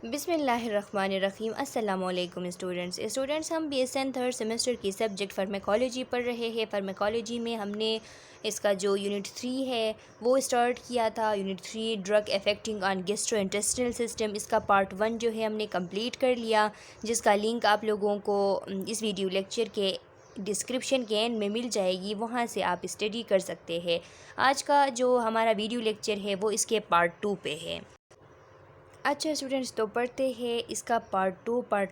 बिस्मिल्लाहिर्रहमानिर्रहीम। अस्सलामुअलैकुम स्टूडेंट्स, हम BSN थर्ड सेमेस्टर की सब्जेक्ट फार्मेकोलॉजी पढ़ रहे हैं। फार्मेकोलॉजी में हमने इसका जो यूनिट 3 है वो स्टार्ट किया था। Unit 3 drug affecting on gastrointestinal system, इसका पार्ट 1 जो है हमने कंप्लीट कर लिया, जिसका लिंक आप लोगों को इस वीडियो लेक्चर के डिस्क्रिप्शन के एंड में मिल जाएगी, वहाँ से आप स्टडी कर सकते हैं। आज का जो हमारा वीडियो लेक्चर है वो इसके पार्ट 2 पे है। अच्छा स्टूडेंट्स, तो पढ़ते हैं इसका पार्ट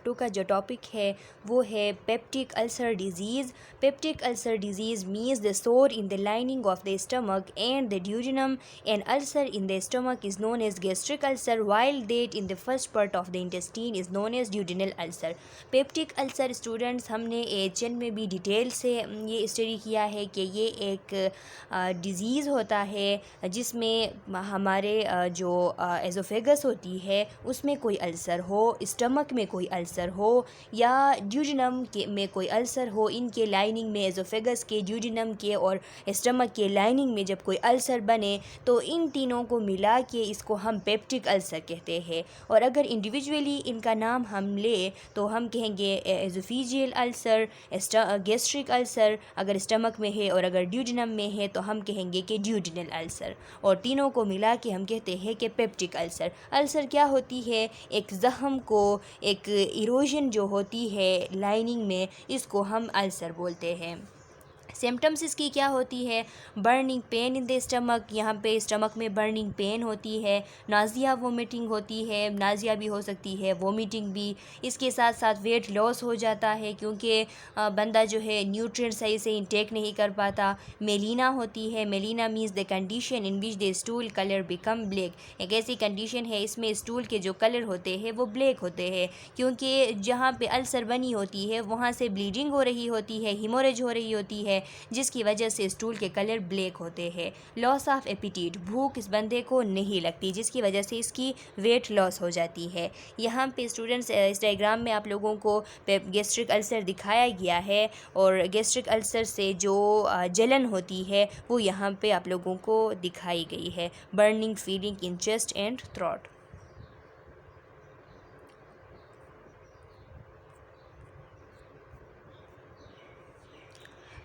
टू का जो टॉपिक है वो है peptic ulcer disease. Peptic ulcer disease means the sore in the lining of the stomach and the duodenum. An ulcer in the stomach is known as gastric ulcer while that in the first part of the intestine is known as duodenal ulcer. Peptic ulcer students हमने AHN में भी detail से ये study किया है कि ये एक डिज़ीज़ होता है जिसमें हमारे जो एज़ोफेगस होती है उसमें कोई अल्सर हो, स्टमक में कोई अल्सर हो या ड्यूडिनम के में कोई अल्सर हो। इनके लाइनिंग में एज़ोफेगस के, ड्यूडिनम के और स्टमक के लाइनिंग में जब कोई अल्सर बने तो इन तीनों को मिला के इसको हम पेप्टिक अल्सर कहते हैं। और अगर इंडिविजुअली इनका नाम हम ले तो हम कहेंगे एज़ोफिजियल अल्सर, गैस्ट्रिक अल्सर अगर स्टमक में है, और अगर ड्यूडिनम में है तो हम कहेंगे कि ड्यूडिनल अल्सर। और तीनों को मिला के हम कहते हैं कि पेप्टिक अल्सर। अल्सर क्या होती है? एक ज़ख़म को, एक इरोजन जो होती है लाइनिंग में, इसको हम अल्सर बोलते हैं। सिम्टम्स इसकी क्या होती है? Burning pain in the stomach, यहाँ पे स्टमक में बर्निंग पेन होती है। नाजिया वोमिटिंग होती है, नाजिया भी हो सकती है, वोमिटिंग भी। इसके साथ साथ वेट लॉस हो जाता है क्योंकि बंदा जो है न्यूट्रिएंट सही से इंटेक नहीं कर पाता। मेलिना होती है, melaena means the condition in which the stool colour become black. एक ऐसी कंडीशन है इसमें स्टूल के जो कलर होते हैं वो ब्लैक होते हैं क्योंकि जहाँ पे अल्सर बनी होती है वहाँ से ब्लीडिंग हो रही होती है, हिमोरेज हो रही होती है, जिसकी वजह से स्टूल के कलर ब्लैक होते हैं। लॉस ऑफ एपिटाइट, भूख इस बंदे को नहीं लगती जिसकी वजह से इसकी वेट लॉस हो जाती है। यहाँ पे स्टूडेंट्स इस डायग्राम में आप लोगों को गैस्ट्रिक अल्सर दिखाया गया है और गैस्ट्रिक अल्सर से जो जलन होती है वो यहाँ पे आप लोगों को दिखाई गई है। Burning feeling in chest and throat.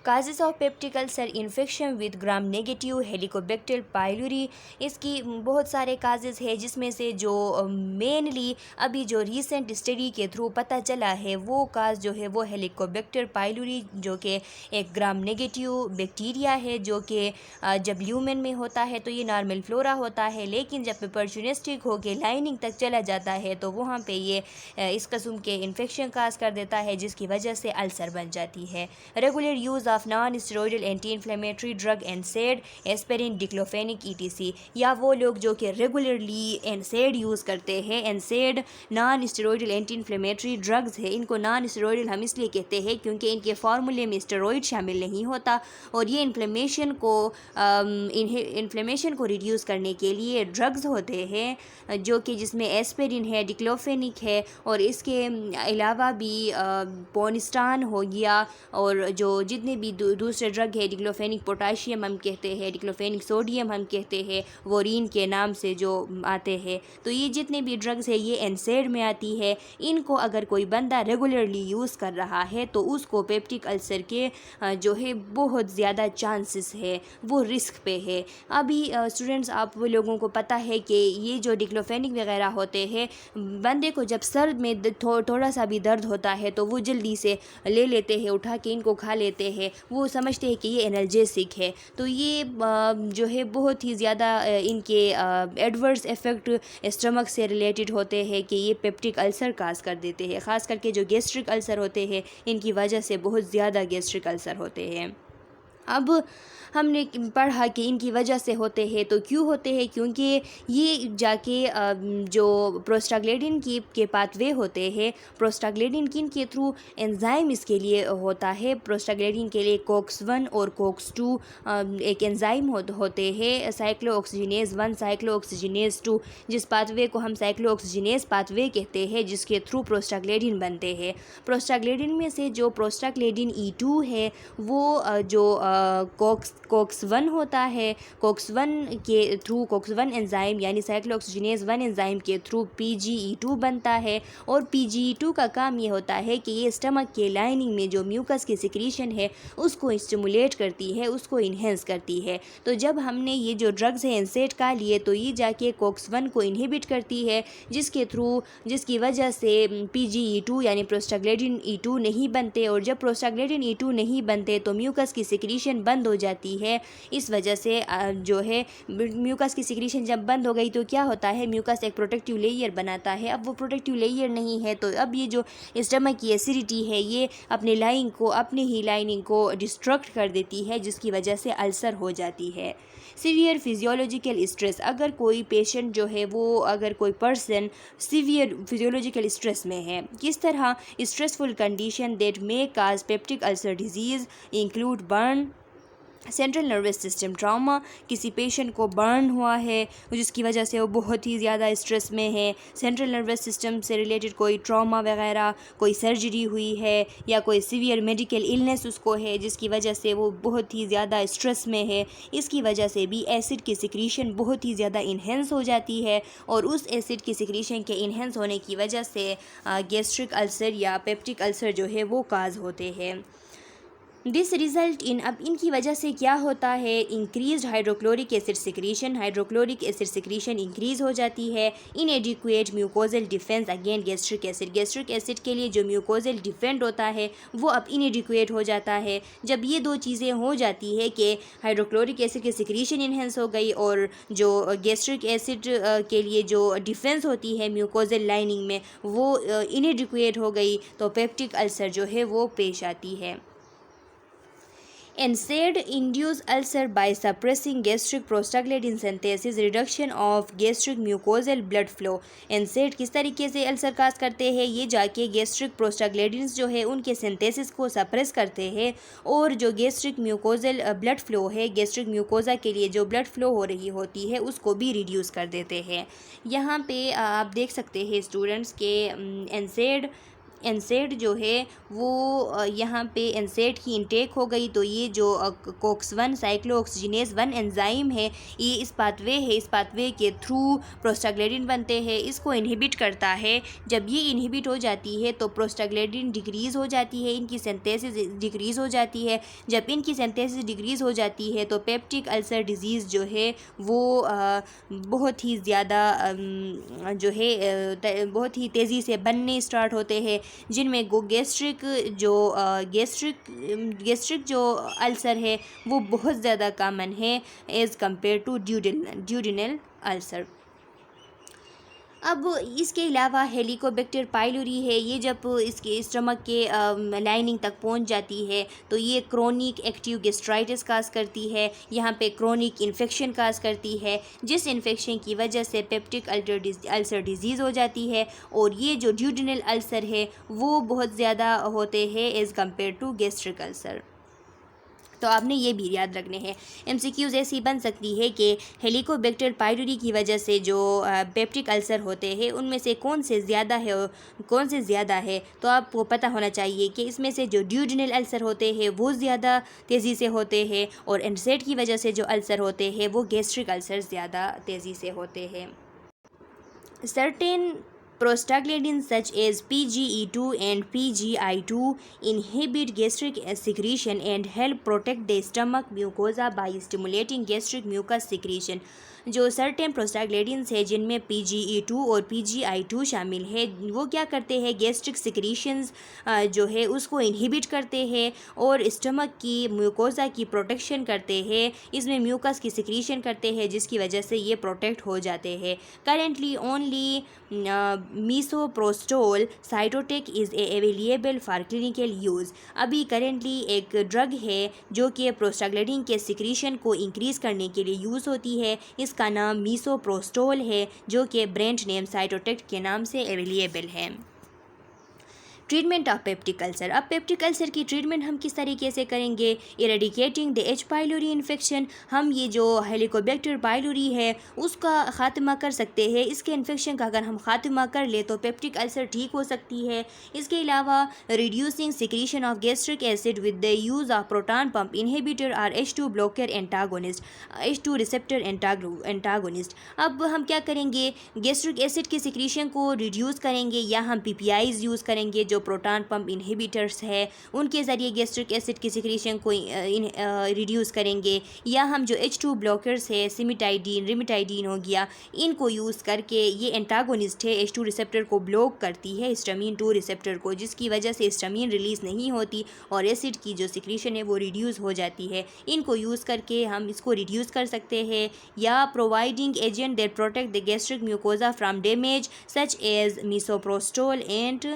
Causes of peptic ulcer, infection with gram negative Helicobacter pylori. इसकी बहुत सारे काजेज़ है जिसमें से जो मेनली अभी जो रीसेंट स्टडी के थ्रू पता चला है वो काज जो है वो हेलिकोबैक्टर पाइलोरी, जो कि एक ग्राम नेगेटिव बैक्टीरिया है जो कि जब ल्यूमेन में होता है तो ये नॉर्मल फ्लोरा होता है, लेकिन जब ऑपर्चुनिस्टिक हो के लाइनिंग तक चला जाता है तो वहाँ पे ये इस किस्म के इन्फेक्शन काज कर देता है जिसकी वजह से अल्सर बन जाती है। Regular use of non steroidal anti inflammatory drug एनसेड, aspirin, diclofenac ETC, या वो लोग जो कि रेगुलरली एनसेड यूज़ करते हैं। एनसेड non steroidal anti inflammatory drugs है। इनको नॉन स्टेरॉइडल हम इसलिए कहते हैं क्योंकि इनके फार्मूले में स्टेरॉइड शामिल नहीं होता और ये इन्फ्लेमेशन को रिड्यूस करने के लिए ड्रग्स होते हैं जो कि जिसमें एस्पिरिन है, डिक्लोफेनिक है और इसके अलावा भी पोनिस्टान हो गया और जो जितने भी दूसरे ड्रग है, डिक्लोफेनिक पोटाशियम हम कहते हैं, डिक्लोफेनिक सोडियम हम कहते हैं, वोरीन के नाम से जो आते हैं। तो ये जितने भी ड्रग्स है ये एनसेड में आती है। इनको अगर कोई बंदा रेगुलरली यूज़ कर रहा है तो उसको पेप्टिक अल्सर के जो है बहुत ज़्यादा चांसेस है, वो रिस्क पे है। अभी स्टूडेंट्स आप लोगों को पता है कि ये जो डिक्लोफेनिक वगैरह होते हैं, बंदे को जब सर में थोड़ा सा भी दर्द होता है तो वो जल्दी से ले लेते हैं, उठा के इनको खा लेते हैं। वो समझते हैं कि ये एनर्जेसिक है। तो ये जो है बहुत ही ज़्यादा इनके एडवर्स इफ़ेक्ट स्टमक से रिलेटेड होते हैं कि ये पेप्टिक अल्सर काज कर देते हैं। ख़ास करके जो गैस्ट्रिक अल्सर होते हैं इनकी वजह से बहुत ज़्यादा गैस्ट्रिक अल्सर होते हैं। अब हमने पढ़ा कि इनकी वजह से होते हैं, तो क्यों होते हैं? क्योंकि ये जाके जो प्रोस्टाग्लैंडिन के पाथवे होते हैं, प्रोस्टाग्लैंडिन किन के थ्रू एंजाइम इसके लिए होता है। प्रोस्टाग्लैंडिन के लिए COX-1 और COX-2 एक एंजाइम होते हैं, साइक्लोऑक्सीजिनेज 1, साइक्लोऑक्सीजिनेज 2, जिस पाथवे को हम साइक्लोऑक्सीजिनेज पाथवे कहते हैं, जिसके थ्रू प्रोस्टाग्लैंडिन बनते हैं। प्रोस्टाग्लैंडिन में से जो प्रोस्टाग्लैंडिन E2 है वो जो COX-1 होता है। COX-1 के थ्रू COX-1 एंजाइम यानी साइक्लोऑक्सीजिनेज 1 एंजाइम के थ्रू PGE2 बनता है, और PGE2 का काम ये होता है कि ये स्टमक के लाइनिंग में जो म्यूकस की सिक्रीशन है उसको स्टिमुलेट करती है, उसको इन्हेंस करती है। तो जब हमने ये जो ड्रग्स हैं एनसेड का लिए तो ये जाके COX-1 को इनहिबिट करती है, जिसकी वजह से PGE2 यानी प्रोस्टाग्लैंडिन E2 नहीं बनते, और जब प्रोस्टाग्लैंडिन E2 नहीं बनते तो म्यूकस की सिक्रीशन बंद हो जाती है। इस वजह से जो है म्यूकस की सिक्रीशन जब बंद हो गई तो क्या होता है, म्यूकस एक प्रोटेक्टिव लेयर बनाता है। अब वो प्रोटेक्टिव लेयर नहीं है तो अब ये जो स्टमक की एसिडिटी है ये अपनी लाइनिंग को डिस्ट्रक्ट कर देती है, जिसकी वजह से अल्सर हो जाती है। सीवियर फिजियोलॉजिकल स्ट्रेस, अगर कोई पेशेंट जो है वो अगर कोई पर्सन सीवियर फिजियोलॉजिकल स्ट्रेस में है, किस तरह stressful condition that may cause peptic ulcer disease include burn, central nervous system trauma, किसी पेशेंट को बर्न हुआ है जिसकी वजह से वो बहुत ही ज़्यादा स्ट्रेस में है, सेंट्रल नर्वस सिस्टम से रिलेटेड कोई ट्रामा वगैरह, कोई सर्जरी हुई है या कोई सीवियर मेडिकल इलनेस उसको है जिसकी वजह से वो बहुत ही ज़्यादा स्ट्रेस में है, इसकी वजह से भी एसिड की सिक्रीशन बहुत ही ज़्यादा इन्हेंस हो जाती है, और उस एसिड की सिक्रीशन के इन्हेंस होने की वजह से गैस्ट्रिक अल्सर या पेप्टिक अल्सर जो है वो काज होते हैं। दिस रिज़ल्ट इन, अब इनकी वजह से क्या होता है, increase hydrochloric acid secretion, hydrochloric acid secretion increase हो जाती है। इनएडिक्वेट mucosal defence again gastric acid, gastric acid के लिए जो म्यूकोजल डिफेंड होता है वो अब इनएडिक्वेट हो जाता है। जब ये दो चीज़ें हो जाती है कि हाइड्रोक्लोरिक एसिड की सिक्रीशन इन्हेंस हो गई और जो गैस्ट्रिक एसिड के लिए जो डिफेंस होती है म्यूकोजल लाइनिंग में वो इनएडिक्वेट हो गई, तो पेप्टिक अल्सर जो है वो पेश आती है। NSAID induce ulcer by suppressing gastric prostaglandin synthesis, reduction of gastric mucosal blood flow। NSAID किस तरीके से अल्सर काज करते हैं, ये जाके गैस्ट्रिक प्रोस्टाग्लैंडिन्स जो है उनके सिंथेसिस को सप्रेस करते हैं, और जो गैस्ट्रिक म्यूकोजल ब्लड फ्लो है, गैस्ट्रिक म्यूकोजा के लिए जो ब्लड फ्लो हो रही होती है उसको भी रिड्यूस कर देते हैं। यहाँ पे आप देख सकते हैं स्टूडेंट्स के NSAID जो है वो यहाँ पे NSAID की इंटेक हो गई तो ये जो COX-1 साइक्लोऑक्सीजिनेज 1 एंजाइम है ये इस पाथवे के थ्रू प्रोस्टाग्लैंडिन बनते हैं, इसको इनहिबिट करता है। जब ये इनहिबिट हो जाती है तो प्रोस्टाग्लैंडिन डिक्रीज़ हो जाती है, इनकी सिंथेसिस डिक्रीज़ हो जाती है। जब इनकी सिंथेसिस डिक्रीज़ हो जाती है तो पेप्टिक अल्सर डिजीज़ जो है वो बहुत ही ज़्यादा बहुत ही तेज़ी से बनने स्टार्ट होते हैं, जिनमें गैस्ट्रिक जो अल्सर है वो बहुत ज़्यादा कॉमन है as compare to duodenal ulcer. अब इसके अलावा हेलिकोबैक्टर पाइलोरी है, ये जब इसके स्टमक के लाइनिंग तक पहुंच जाती है तो ये क्रोनिक एक्टिव गैस्ट्राइटिस काज करती है, यहाँ पे क्रोनिक इन्फेक्शन काज करती है, जिस इन्फेक्शन की वजह से पेप्टिक अल्सर डिजीज़ हो जाती है, और ये जो ड्यूडिनल अल्सर है वो बहुत ज़्यादा होते हैं as compare to gastric ulcer. तो आपने ये भी याद रखने हैं। MCQs ऐसी बन सकती है कि हेलिकोबैक्टर पाइलोरी की वजह से जो पेप्टिक अल्सर होते हैं उनमें से कौन से ज़्यादा है, तो आपको पता होना चाहिए कि इसमें से जो ड्यूडिनल अल्सर होते हैं वो ज़्यादा तेज़ी से होते हैं, और NSAID की वजह से जो अल्सर होते हैं वो गैस्ट्रिक अल्सर ज़्यादा तेज़ी से होते हैं। Certain prostaglandins such as PGE2 and PGI2 inhibit gastric secretion and help protect the stomach mucosa by stimulating gastric mucus secretion। जो सर्टेन प्रोस्टाग्लैंडिन्स है जिनमें PGE2 और PGI2 शामिल है वो क्या करते हैं, गैस्ट्रिक सिक्रीशंस जो है उसको इनहिबिट करते हैं और स्टमक की म्यूकोजा की प्रोटेक्शन करते हैं, इसमें म्यूकस की सिक्रीशन करते हैं जिसकी वजह से ये प्रोटेक्ट हो जाते हैं। Currently only misoprostol Cytotec is available for clinical use. अभी करेंटली एक ड्रग है जो कि प्रोस्टाग्लैंडिन के सिक्रीशन को इंक्रीज़ करने के लिए यूज़ होती है, इसका नाम मीसोप्रोस्टोल है जो कि ब्रांड नेम साइटोटेक के नाम से अवेलेबल है। Treatment of peptic ulcer. अब पेप्टिक अल्सर की ट्रीटमेंट हम किस तरीके से करेंगे? Eradicating the H pylori infection. हम ये जो हेलिकोबैक्टर पाइलोरी है उसका ख़ात्मा कर सकते हैं। इसके इन्फेक्शन का अगर हम ख़ात्मा कर ले तो पेप्टिक अल्सर ठीक हो सकती है। इसके अलावा reducing secretion of gastric acid with the use of proton pump inhibitor और H2 blocker antagonist, H2 receptor antagonist. अब हम क्या करेंगे? गैस्ट्रिक एसिड के सिक्रीशन को रिड्यूस करेंगे या हम PPIs यूज़ करेंगे जो प्रोटॉन पंप इनहिबिटर्स है, उनके ज़रिए गैस्ट्रिक एसिड की सिक्रीशन को रिड्यूस करेंगे, या हम जो H2 ब्लॉकर्स है सिमिटाइडीन, रिमिटाइडीन हो गया, इनको यूज़ करके, ये एंटागोनिस्ट है, H2 रिसेप्टर को ब्लॉक करती है हिस्टामीन 2 रिसेप्टर को, जिसकी वजह से हिस्टामीन रिलीज़ नहीं होती और एसिड की जो सिक्रीशन है वो रिड्यूस हो जाती है। इनको यूज़ करके हम इसको रिड्यूस कर सकते हैं। या providing agent that protect the gastric mucosa from damage such as misoprostol and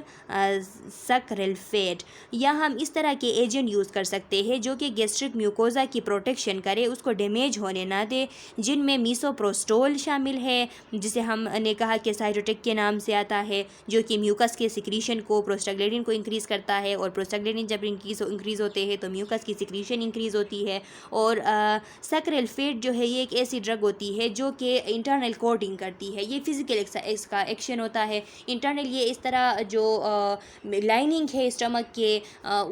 sucralfate. या हम इस तरह के एजेंट यूज़ कर सकते हैं जो कि गैस्ट्रिक म्यूकोजा की प्रोटेक्शन करे, उसको डैमेज होने ना दे, जिनमें मिसोप्रोस्टोल शामिल है, जिसे हमने कहा कि साइटोटेक के नाम से आता है, जो कि म्यूकस के सिक्रीशन को, प्रोस्टाग्लैंडिन को इंक्रीज़ करता है, और प्रोस्टाग्लैंडिन जब इंक्रीज़ होते हैं तो म्यूकस की सिक्रीशन इंक्रीज़ होती है। और सक्रेल्फेट जो है ये एक ऐसी ड्रग होती है जो कि इंटरनल कोटिंग करती है। ये फिज़िकल इसका एक्शन होता है इंटरनल, ये इस तरह जो लाइनिंग है स्टमक के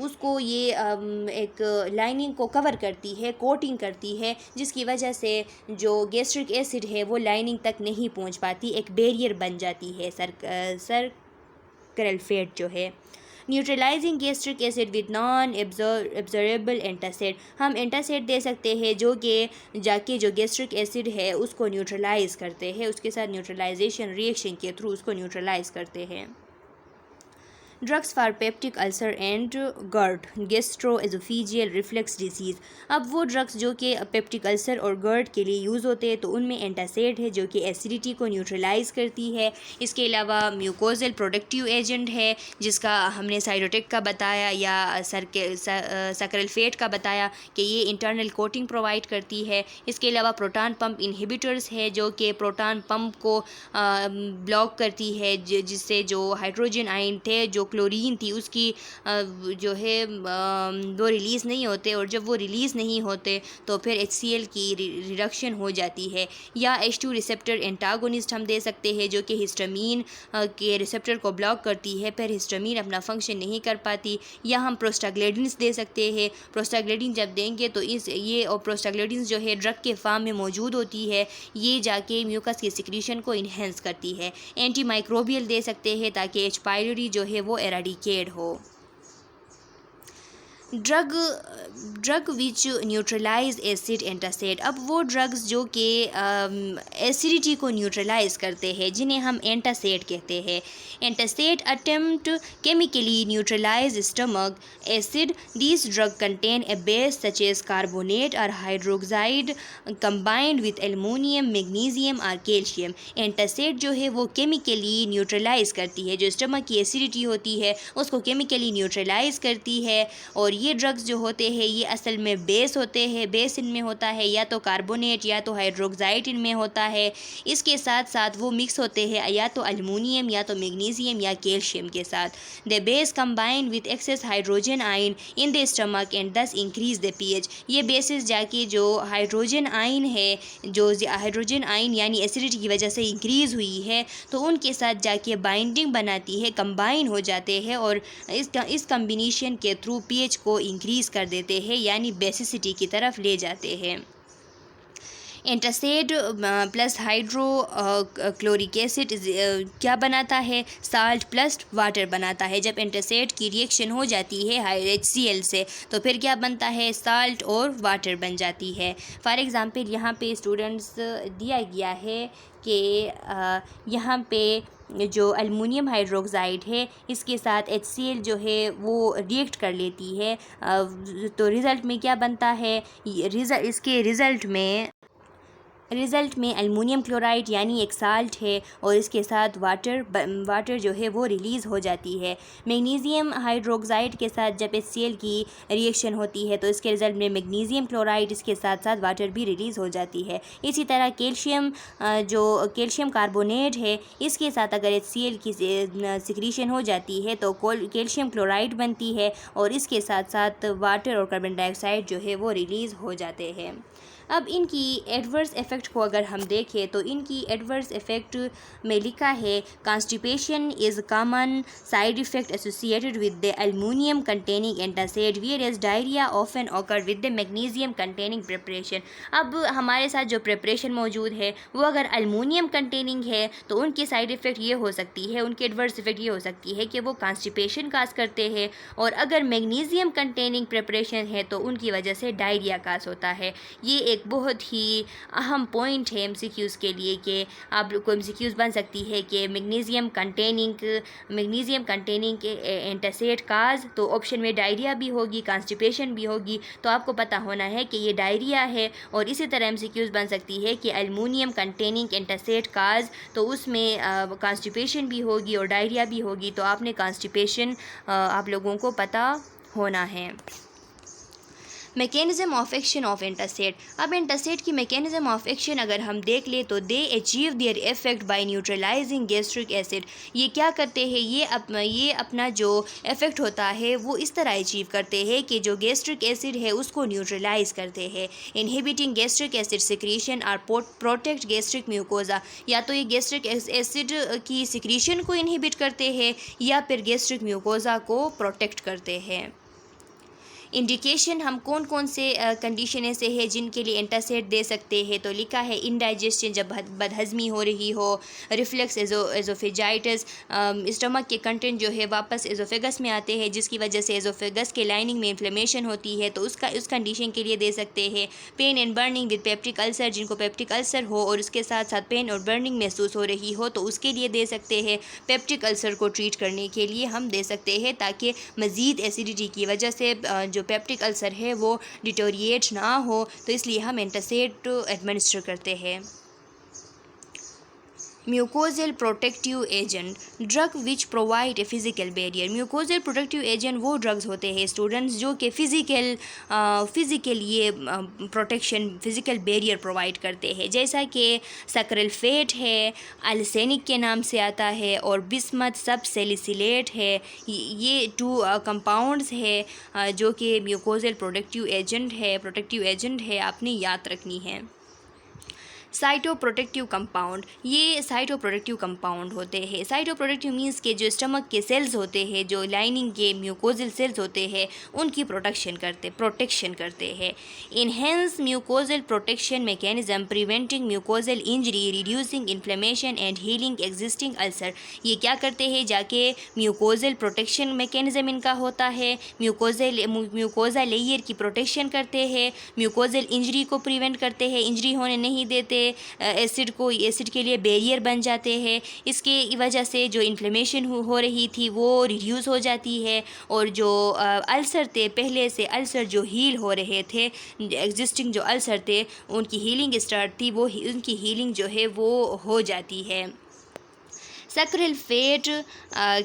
उसको ये एक लाइनिंग को कवर करती है, कोटिंग करती है, जिसकी वजह से जो गैस्ट्रिक एसिड है वो लाइनिंग तक नहीं पहुंच पाती, एक बैरियर बन जाती है सक्रेल्फेट जो है। Neutralising gastric acid with non absorbable antacid. हम एंटासिड दे सकते हैं जो कि जाके जो गैस्ट्रिक एसिड है उसको न्यूट्रलाइज करते हैं, उसके साथ न्यूट्रलाइजेशन रिएक्शन के थ्रू उसको न्यूट्रलाइज करते हैं। Drugs for peptic ulcer and GERD, gastroesophageal reflux disease. अब वो ड्रग्स जो कि पेप्टिक अल्सर और गर्ड के लिए यूज़ होते हैं तो उनमें एंटासिड है जो कि एसिडिटी को न्यूट्रलाइज करती है। इसके अलावा म्यूकोजल प्रोडक्टिव एजेंट है जिसका हमने साइटोटेक का बताया या सक्रेल्फेट का बताया कि ये इंटरनल कोटिंग प्रोवाइड करती है। इसके अलावा प्रोटॉन पंप इनहिबिटर्स है जो कि प्रोटॉन पंप को ब्लॉक करती है, जिससे जो हाइड्रोजन आयन थे, जो क्लोरीन थी, उसकी जो है वो रिलीज़ नहीं होते, और जब वो रिलीज़ नहीं होते तो फिर HCl की रिडक्शन हो जाती है। या H2 रिसेप्टर एंटागोनिस्ट हम दे सकते हैं जो कि हिस्टामीन के रिसेप्टर को ब्लॉक करती है, फिर हिस्टामीन अपना फंक्शन नहीं कर पाती। या हम प्रोस्टाग्लैंडिन्स दे सकते हैं। प्रोस्टाग्लैंडिन जब देंगे तो ये और प्रोस्टाग्लैंडिन्स जो है ड्रग के फॉर्म में मौजूद होती है, ये जाके म्यूकस की सिक्रीशन को इन्हेंस करती है। एंटी माइक्रोबियल दे सकते हैं ताकि H पाइलोरी जो है वो एराडिकेट हो। Drug which neutralize acid antacid. अब वो ड्रग्स जो कि एसिडिटी को न्यूट्रलाइज करते हैं जिन्हें हम एंटासिड कहते हैं। Antacid attempt chemically neutralize stomach acid. This drug contain a base such as carbonate और hydroxide combined with aluminium, magnesium और कैल्शियम। एंटासिड जो है वो केमिकली न्यूट्रलाइज करती है, जो स्टमक की एसिडिटी होती है उसको केमिकली न्यूट्रलाइज करती है। और ये ड्रग्स जो होते हैं ये असल में बेस होते हैं, बेस इनमें होता है या तो कार्बोनेट या तो हाइड्रोक्साइड इनमें होता है। इसके साथ साथ वो मिक्स होते हैं या तो एल्युमिनियम या तो मैग्नीशियम या कैल्शियम के साथ। The base combine with access hydrogen ion in the stomach and दस इंक्रीज द pH। ये बेसिस जाके जो हाइड्रोजन आयन है, जो हाइड्रोजन आयन यानी एसिडिटी की वजह से इंक्रीज़ हुई है, तो उनके साथ जाके बाइंडिंग बनाती है, कंबाइन हो जाते हैं और इस कम्बिनेशन के थ्रू pH को इंक्रीज़ कर देते हैं यानी बेसिसिटी की तरफ ले जाते हैं। Antacid plus hydrochloric acid क्या बनाता है? साल्ट प्लस वाटर बनाता है। जब एंटासिड की रिएक्शन हो जाती है HCl से तो फिर क्या बनता है? साल्ट और वाटर बन जाती है। फॉर एग्ज़ाम्पल यहाँ पे स्टूडेंट्स दिया गया है कि यहाँ पे जो एल्युमिनियम हाइड्रोक्साइड है इसके साथ HCl जो है वो रिएक्ट कर लेती है, तो रिज़ल्ट में क्या बनता है? इसके रिज़ल्ट में रिज़ल्ट में अल्युमिनियम क्लोराइड यानी एक साल्ट है और इसके साथ वाटर जो है वो रिलीज़ हो जाती है। मैग्नीशियम हाइड्रोक्साइड के साथ जब HCl की रिएक्शन होती है तो इसके रिज़ल्ट में मैग्नीशियम क्लोराइड इसके साथ साथ वाटर भी रिलीज़ हो जाती है। इसी तरह जो कैल्शियम कार्बोनेट है इसके साथ अगर HCl की सिक्रीशन हो जाती है तो कैल्शियम क्लोराइड बनती है और इसके साथ साथ वाटर और कार्बन डाइऑक्साइड जो है वो रिलीज़ हो जाते हैं। अब इनकी एडवर्स इफ़ेक्ट को अगर हम देखें तो इनकी एडवर्स इफ़ेक्ट में लिखा है constipation is common side effect associated with the aluminium containing antacid whereas diarrhoea often occur with the magnesium containing preparation. अब हमारे साथ जो प्रिपरेशन मौजूद है वो अगर एल्युमिनियम कंटेनिंग है तो उनकी साइड इफ़ेक्ट ये हो सकती है, उनकी एडवर्स इफ़ेक्ट ये हो सकती है कि वो कॉन्स्टिपेशन काज करते हैं, और अगर मैग्नीशियम कंटेनिंग प्रिपरेशन है तो उनकी वजह से डायरिया काज होता है। ये एक बहुत ही अहम पॉइंट है MCQs के लिए कि आप लोग को MCQs बन सकती है कि मैग्नीशियम कंटेनिंग एंटासिड काज, तो ऑप्शन में डायरिया भी होगी, कॉन्स्टिपेशन भी होगी, तो आपको पता होना है कि ये डायरिया है। और इसी तरह MCQs बन सकती है कि एल्युमिनियम कंटेनिंग एंटासिड काज, तो उसमें कॉन्स्टिपेशन भी होगी और डायरिया भी होगी, तो आपने कॉन्स्टिपेशन आप लोगों को पता होना है। Mechanism of action of antacid. अब एंटासिड की मैकेनिज़्म ऑफ एक्शन अगर हम देख ले तो they achieve their effect bye neutralising gastric acid. ये क्या करते हैं, ये अपना जो इफ़ेक्ट होता है वो इस तरह अचीव करते हैं कि जो गैस्ट्रिक एसिड है उसको न्यूट्रलाइज करते हैं। इनहिबिटिंग गैस्ट्रिक एसिड सिक्रीशन और प्रोटेक्ट गैस्ट्रिक म्यूकोजा। या तो ये गैस्ट्रिक एसिड की सिक्रीशन को इनहिबिट करते हैं या फिर गैस्ट्रिक म्यूकोजा को प्रोटेक्ट करते हैं। इंडिकेशन हम कौन कौन से कंडीशन ऐसे है जिनके लिए एंटासिड दे सकते हैं, तो लिखा है इंडाइजेशन, जब बदहज़मी हो रही हो, रिफ्लक्स एजोफेजाइटिस, स्टमक के कंटेंट जो है वापस एजोफेगस में आते हैं जिसकी वजह से एजोफेगस के लाइनिंग में इन्फ्लेमेशन होती है, तो उस कंडीशन के लिए दे सकते हैं। Pain and burning with peptic ulcer, जिनको पेप्टिक अल्सर हो और उसके साथ साथ पेन और बर्निंग महसूस हो रही हो तो उसके लिए दे सकते हैं। पेप्टिक अल्सर को ट्रीट करने के लिए हम दे सकते हैं ताकि मज़ीद एसिडिटी की वजह से जो पेप्टिक अल्सर है वो डिटोरिएट ना हो, तो इसलिए हम एंटासिड एडमिनिस्टर करते हैं। Mucosal protective agent, drug which provide a physical barrier. Mucosal protective agent वो ड्रग्स होते हैं स्टूडेंट्स जो कि फ़िज़िकल ये प्रोटेक्शन, फ़िज़िकल बैरियर प्रोवाइड करते हैं, जैसा कि सक्रेल्फेट है, अल्सेनिक के नाम से आता है, और बिस्मथ सब सेलिसिलेट है। ये 2 कंपाउंड्स है जो कि म्यूकोजल प्रोटेक्टिव एजेंट है, आपने याद रखनी है। साइटोप्रोटेक्टिव कंपाउंड, ये साइटोप्रोटेक्टिव कंपाउंड होते हैं। साइटोप्रोटेक्टिव मीन्स के जो स्टमक के सेल्स होते हैं, जो लाइनिंग के म्यूकोजल सेल्स होते हैं, उनकी प्रोटेक्शन करते हैं। Enhance mucosal protection mechanism preventing mucosal injury, reducing inflammation and healing existing ulcer. ये क्या करते हैं, जाके म्यूकोजल प्रोटेक्शन मैकेनिज्म इनका होता है, म्यूकोजा लेयर की प्रोटेक्शन करते हैं, म्यूकोजल इंजरी को प्रिवेंट करते हैं, इंजरी होने नहीं देते, एसिड के लिए बैरियर बन जाते हैं। इसके वजह से जो इन्फ्लेमेशन हो रही थी वो रिड्यूस हो जाती है, और जो अल्सर थे, पहले से अल्सर जो हील हो रहे थे, एग्जिस्टिंग जो अल्सर थे उनकी हीलिंग स्टार्ट थी, वो उनकी हीलिंग जो है वो हो जाती है। सक्रेल्फेट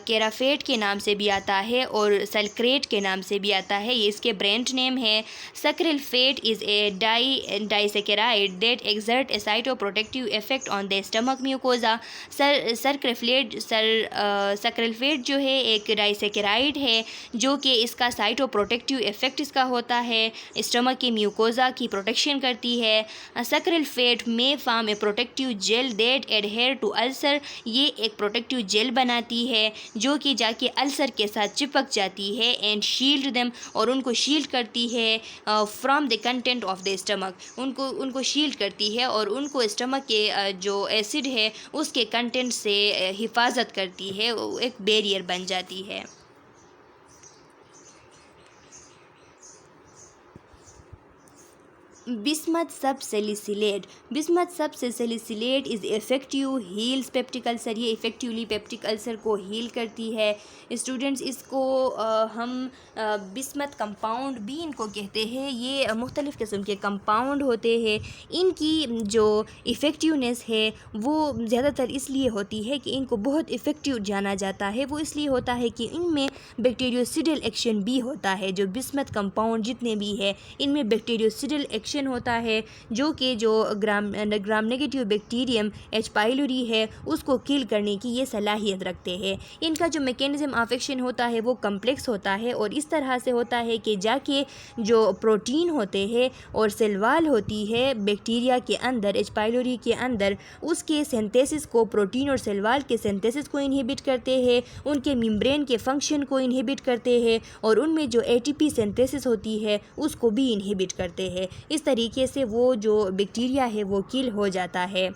केराफेट के नाम से भी आता है और सल्क्रेट के नाम से भी आता है, ये इसके ब्रांड नेम है। Sucralfate is a disaccharide that exert a cytoprotective effect on the stomach mucosa. Sucralfate जो है एक डाइसेकेराइड है जो कि इसका साइटोप्रोटेक्टिव इफेक्ट इसका होता है, स्टमक के म्यूकोजा की प्रोटेक्शन करती है। Sucralfate may form a protective gel that adhere to ulcer, ये एक प्रोटेक्टिव जेल बनाती है जो कि जाके अल्सर के साथ चिपक जाती है, एंड शील्ड देम, और उनको शील्ड करती है from the content of the stomach, उनको शील्ड करती है और उनको स्टमक के जो एसिड है उसके कंटेंट से हिफाजत करती है, एक बैरियर बन जाती है। बिस्मथ सब सैलिसिलेट। बिस्मथ सब salicylate is effective heels peptic ulcer. ये इफ़ेक्टिवली पेप्टिक अल्सर को हील करती है। स्टूडेंट्स इसको हम बिस्मथ कंपाउंड भी इनको कहते हैं। ये मुख्तलिफ़ किस्म के कंपाउंड होते हैं। इनकी जो इफ़ेक्टिवनेस है वो ज़्यादातर इसलिए होती है कि इनको बहुत इफ़ेक्टिव जाना जाता है। वो इसलिए होता है कि इनमें बैक्टीरियोसिडल एक्शन भी होता है। जो बिस्मथ कंपाउंड जितने भी है इनमें बैक्टीरियोसिडल एक्शन होता है, जो कि जो gram negative bacterium H pylori है उसको किल करने की ये सलाहियत रखते हैं। इनका जो मैकेनिज़्म ऑफ एक्शन होता है वो कम्प्लेक्स होता है और इस तरह से होता है कि जाके जो प्रोटीन होते हैं और सेल वॉल होती है बैक्टीरिया के अंदर, एच पाइलोरी के अंदर, उसके सिंथेसिस को, प्रोटीन और सेल वॉल के सिंथेसिस को इनहिबिट करते हैं, उनके मेम्ब्रेन के फंक्शन को इनहिबिट करते हैं और उनमें जो एटीपी सिंथेसिस होती है उसको भी इनहिबिट करते हैं। इस तरीके से वो जो बैक्टीरिया है वो किल हो जाता है।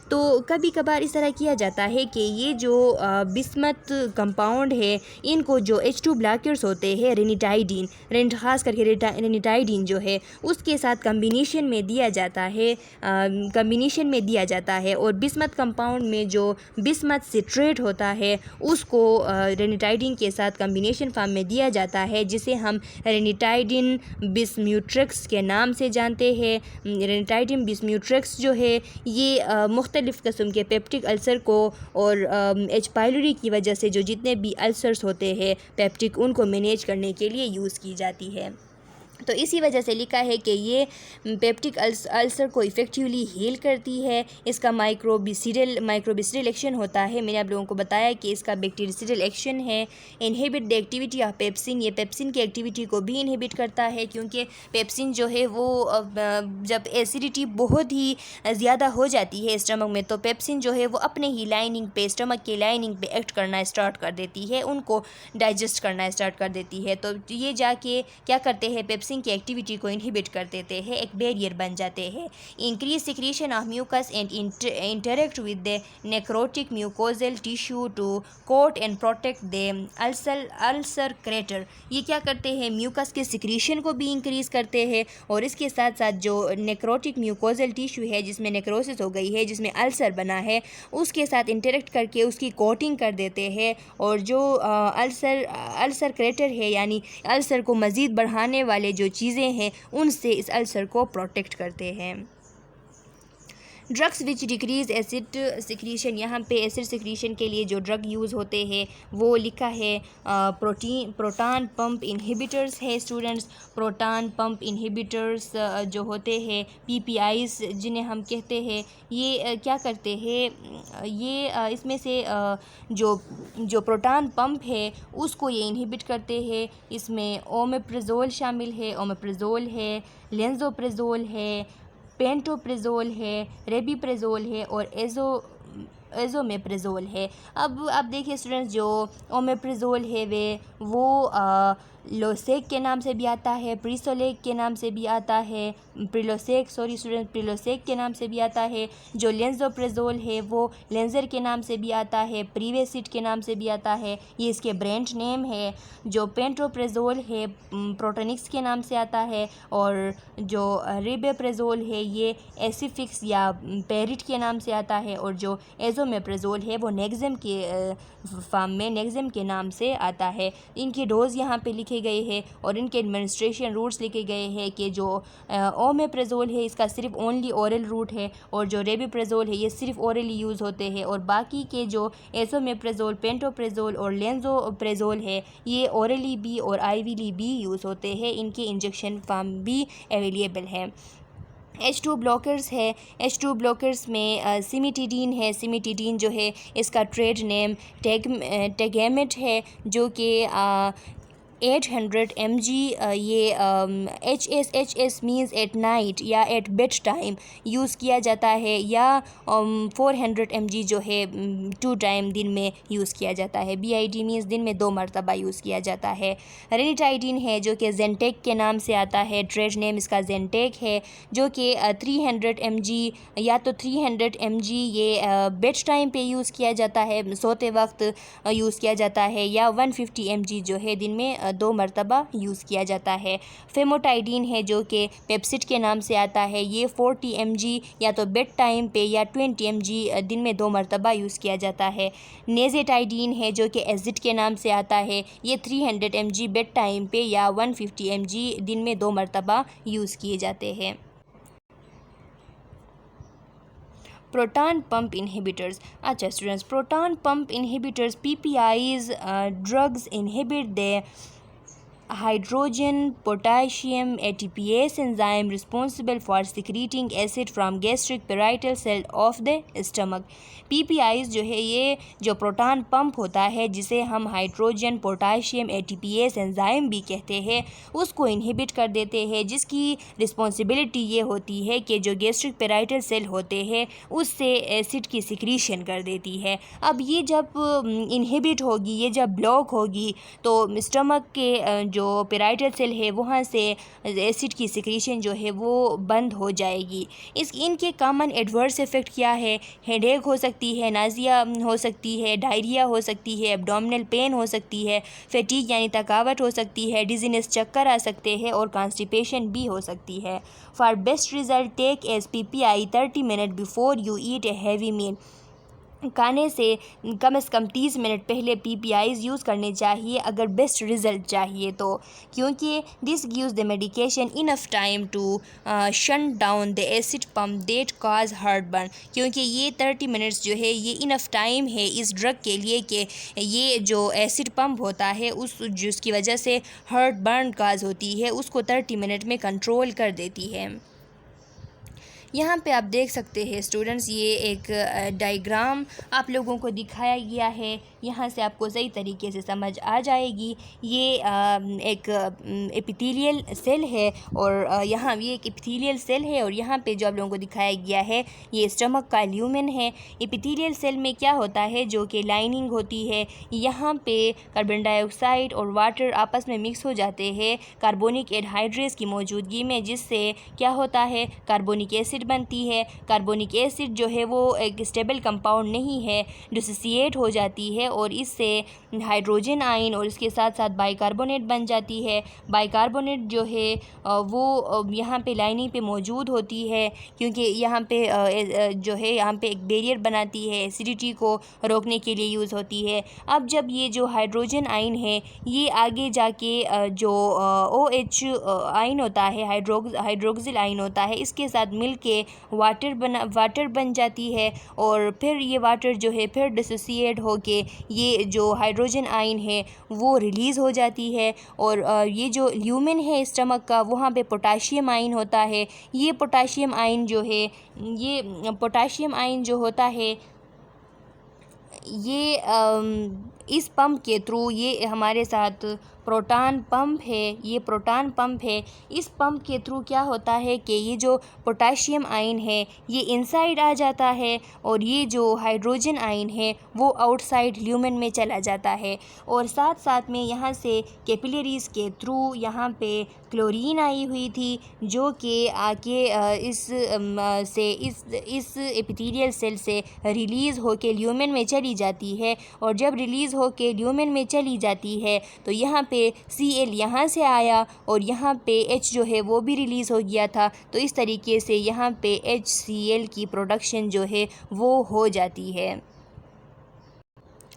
तो कभी कभार इस तरह किया जाता है कि ये जो बिस्मथ कंपाउंड है इनको जो H2 ब्लॉकर्स होते हैं, रेनिटाइडिन, ख़ास करके रेनिटाइडिन जो है उसके साथ कम्बिनेशन में दिया जाता है और बिस्मथ कंपाउंड में जो बिस्मथ सिट्रेट होता है उसको रेनिटाइडिन के साथ कम्बिनेशन फार्म में दिया जाता है, जिसे हम रेनिटाइडिन बिस्म्यूट्रेक्स के नाम से जानते हैं। रेनिटाइडिन बिस्म्यूट्रेक्स जो है ये मुख्तलिफ़ किस्म के पेप्टिक अल्सर को और एच पाइलोरी की वजह से जो जितने भी अल्सर्स होते हैं पेप्टिक, उनको मैनेज करने के लिए यूज़ की जाती है। तो इसी वजह से लिखा है कि ये पेप्टिक अल्सर को इफ़ेक्टिवली हील करती है। इसका माइक्रोबिसिडल एक्शन होता है। मैंने आप लोगों को बताया कि इसका बैक्टीरियसिडल एक्शन है। Inhibit the activity of pepsin, ये पेप्सिन की एक्टिविटी को भी इनहिबिट करता है, क्योंकि पेप्सिन जो है वो जब एसिडिटी बहुत ही ज़्यादा हो जाती है स्टमक में तो पेप्सिन जो है वो अपने ही लाइनिंग पे, स्टमक की लाइनिंग पे एक्ट करना स्टार्ट कर देती है, उनको डाइजेस्ट करना स्टार्ट कर देती है। तो ये जाके क्या करते हैं, पेप्सिन की एक्टिविटी को इनहिबिट कर देते हैं, एक बैरियर बन जाते हैं। Increase secretion of mucus and interact with the necrotic mucosal tissue to coat and protect the ulcer crater. ये क्या करते हैं, म्यूकस के सिक्रीशन को भी इंक्रीज़ करते हैं और इसके साथ साथ जो नेक्रोटिक म्यूकोजल टिश्यू है जिसमें नेक्रोसिस हो गई है, जिसमें अल्सर बना है, उसके साथ इंटरेक्ट करके उसकी कोटिंग कर देते हैं और जो अल्सर क्रेटर है यानी अल्सर को मज़ीद बढ़ाने वाले जो चीज़ें हैं उनसे इस अल्सर को प्रोटेक्ट करते हैं। Drugs which decrease acid secretion, यहाँ पे एसिड सिक्रीशन के लिए जो ड्रग यूज़ होते हैं वो लिखा है प्रोटॉन पंप इनहिबिटर्स है। स्टूडेंट्स, प्रोटॉन पंप इनहिबिटर्स जो होते हैं, PPIs जिन्हें हम कहते हैं, ये क्या करते हैं, ये इसमें से जो प्रोटॉन पंप है उसको ये इनहिबिट करते हैं। इसमें ओमेप्राज़ोल शामिल है, ओमेप्राज़ोल है, लेंज़ोप्राज़ोल है, पेंटोप्राज़ोल है, रेबिप्राज़ोल है और एज़ोमेप्राज़ोल है। अब आप देखिए स्टूडेंट्स, जो ओमेप्राज़ोल है वो लोसेक के नाम से भी आता है, प्रिसोलेक के नाम से भी आता है, प्रिलोसेक के नाम से भी आता है। जो लेंज़ोप्राज़ोल है वो लेंज़र के नाम से भी आता है, प्रीवेसिट के नाम से भी आता है, ये इसके ब्रांड नेम है। जो पेंटोप्राज़ोल है प्रोटोनिक्स के नाम से आता है और जो रेबेप्राज़ोल है ये एसिफिक्स या पेरिट के नाम से आता है और जो एज़ोमेप्राज़ोल है वो नेक्ज़म के फार्म में नेक्ज़म के नाम से आता है। इनकी डोज़ यहाँ पे लिखे गए हैं और इनके एडमिनिस्ट्रेशन रूट्स लिखे गए हैं कि जो ओमेप्राज़ोल है इसका सिर्फ ओनली ओरल रूट है और जो रेबिप्राज़ोल है ये सिर्फ ओरली यूज़ होते हैं और बाकी के जो एज़ोमेप्राज़ोल, पेंटोप्राज़ोल और लेंज़ोप्राज़ोल है ये ओरली भी और आईवीली भी यूज़ होते हैं। इनके इंजेक्शन फार्म भी अवेलेबल है। H2 ब्लॉकर्स है। H2 ब्लॉकर्स में सिमिटिडीन है। सिमिटिडीन जो है इसका ट्रेड नेम टेगेमेट है, जो कि 800 mg ये HSHS मीन्स एट नाइट या एट बेड टाइम यूज़ किया जाता है, या 400 mg जो है 2 टाइम दिन में यूज़ किया जाता है। BID मीन्स दिन में 2 मरतबा यूज़ किया जाता है। रेनिटाइडिन है जो कि जेंटेक के नाम से आता है, ट्रेड नेम इसका जेंटेक है, जो कि 300 mg या तो 300 mg ये बेड टाइम पे यूज़ किया जाता है, सोते वक्त यूज़ किया जाता है, या 150 mg जो है दिन में 2 मरतबा यूज़ किया जाता है। फेमोटाइडीन है जो कि पेप्सिड के नाम से आता है, ये 40 mg या तो बेड टाइम पे या 20 mg दिन में 2 मरतबा यूज़ किया जाता है। नेज़ेटाइडीन है जो कि एजिड के नाम से आता है, ये 300 mg बेड टाइम पे या 150 mg दिन में 2 मरतबा यूज़ किए जाते हैं। Proton pump inhibitors. अच्छा students, proton pump inhibitors PPIs drugs inhibit the hydrogen potassium ATPase enzyme responsible for secreting acid from gastric parietal cell of the stomach। PPIs जो है ये जो प्रोटॉन पंप होता है जिसे हम हाइड्रोजन पोटाशियम ATPase एंजाइम भी कहते हैं, उसको इनहिबिट कर देते हैं, जिसकी रिस्पॉन्सिबिलिटी ये होती है कि जो गैस्ट्रिक पेराइटल सेल होते हैं उससे एसिड की सिक्रीशन कर देती है। अब ये जब इनहिबिट होगी, ये जब ब्लॉक होगी तो स्टमक के जो पेराइटल सेल है वहाँ से एसिड की सिक्रीशन जो है वो बंद हो जाएगी। इनके कॉमन एडवर्स इफ़ेक्ट क्या है? हेडेक हो सकती है, नाज़िया हो सकती है, डायरिया हो सकती है, एब्डोमिनल पेन हो सकती है, फैटीग यानी थकावट हो सकती है, डिजीनेस चक्कर आ सकते हैं और कॉन्स्टिपेशन भी हो सकती है। For best result take as PPI 30 minute before you eat a heavy meal. खाने से कम से कम 30 मिनट पहले PPIs यूज़ करने चाहिए अगर बेस्ट रिज़ल्ट चाहिए तो, क्योंकि this gives the medication enough time to shut down the acid pump that cause heartburn. क्योंकि ये 30 मिनट्स जो है ये इनफ टाइम है इस ड्रग के लिए कि ये जो एसिड पम्प होता है उस जिसकी वजह से हार्ट बर्न काज होती है उसको 30 मिनट में कंट्रोल कर देती है। यहाँ पे आप देख सकते हैं स्टूडेंट्स, ये एक डायग्राम आप लोगों को दिखाया गया है, यहाँ से आपको सही तरीके से समझ आ जाएगी। ये एक एपिथेलियल सेल है और यहाँ ये एक एपिथेलियल सेल है और यहाँ पे जो आप लोगों को दिखाया गया है ये स्टमक का ल्यूमेन है। एपिथेलियल सेल में क्या होता है जो कि लाइनिंग होती है, यहाँ पे कार्बन डाइऑक्साइड और वाटर आपस में मिक्स हो जाते हैं कार्बोनिक एनहाइड्रेस की मौजूदगी में, जिससे क्या होता है कार्बोनिक एसिड बनती है। कार्बोनिक एसिड जो है वो एक स्टेबल कंपाउंड नहीं है, डिसोसिएट हो जाती है और इससे हाइड्रोजन आयन और इसके साथ साथ बाइकार्बोनेट बन जाती है। बाइकार्बोनेट जो है वो यहाँ पे लाइनिंग पे मौजूद होती है, क्योंकि यहाँ पे जो है यहाँ पे एक बैरियर बनाती है, एसिडिटी को रोकने के लिए यूज़ होती है। अब जब ये जो हाइड्रोजन आयन है ये आगे जाके जो OH आयन होता है, हाइड्रोक्सिल आयन होता है, इसके साथ मिल के वाटर बन जाती है और फिर ये वाटर जो है फिर डिसोसिएट होके ये जो हाइड्रोजन आयन है वो रिलीज़ हो जाती है। और ये जो ल्यूमेन है स्टमक का वहाँ पे पोटाशियम आयन होता है। ये पोटाशियम आयन जो है ये पोटाशियम आयन जो होता है ये इस पंप के थ्रू ये हमारे साथ प्रोटॉन पंप है, ये प्रोटॉन पंप है। इस पंप के थ्रू क्या होता है कि ये जो पोटाशियम आयन है ये इनसाइड आ जाता है और ये जो हाइड्रोजन आयन है वो आउटसाइड ल्यूमेन में चला जाता है। और साथ साथ में यहाँ से कैपिलरीज़ के थ्रू यहाँ पे क्लोरीन आई हुई थी जो कि आके इस एपिथेलियल सेल से रिलीज़ होके ल्यूमेन में चली जाती है। और जब रिलीज़ होके ल्यूमेन में चली जाती है तो यहाँ पे Cl यहाँ से आया और यहाँ पे H जो है वो भी रिलीज़ हो गया था, तो इस तरीके से यहाँ पे HCl की प्रोडक्शन जो है वो हो जाती है।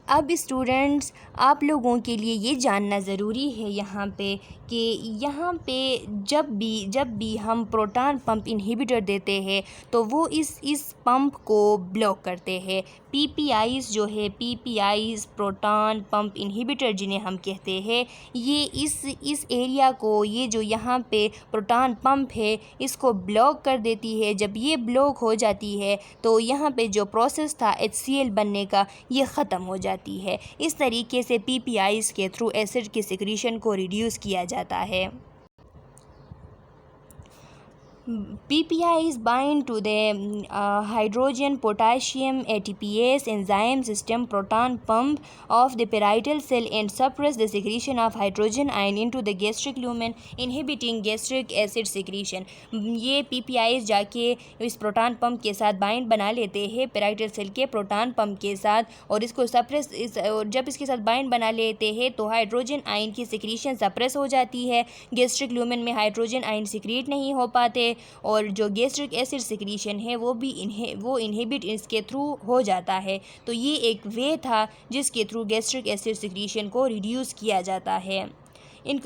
अब स्टूडेंट्स आप लोगों के लिए ये जानना ज़रूरी है यहाँ पे कि यहाँ पे जब भी हम प्रोटॉन पंप इनहिबिटर देते हैं तो वो इस पंप को ब्लॉक करते हैं। PPIs जो है PPIs प्रोटॉन पंप इनहिबिटर जिन्हें हम कहते हैं, ये इस एरिया को, ये जो यहाँ पे प्रोटॉन पंप है इसको ब्लॉक कर देती है। जब ये ब्लॉक हो जाती है तो यहाँ पे जो प्रोसेस था HCl बनने का ये ख़त्म हो जाती है। इस तरीके से PPIs के थ्रू एसिड की सिक्रीशन को रिड्यूस किया जाता है। PPIs bind to the hydrogen potassium ATPase enzyme system proton pump of the parietal cell and suppress the secretion of hydrogen ion into the gastric lumen, inhibiting gastric acid secretion. ये PPIs जाके इस proton pump के साथ bind बना लेते हैं parietal cell के proton pump के साथ, और इसको सप्रेस जब इसके साथ बाइंड बना लेते हैं तो हाइड्रोजन आयन की सिक्रीशन सप्रेस हो जाती है। गैस्ट्रिक ल्यूमेन में हाइड्रोजन आयन सिक्रीट नहीं हो पाते, और जो गैस्ट्रिक एसिड सिक्रीशन है वो इनहिबिट इसके थ्रू हो जाता है। तो ये एक वे था जिसके थ्रू गैस्ट्रिक एसिड सिक्रीशन को रिड्यूस किया जाता है,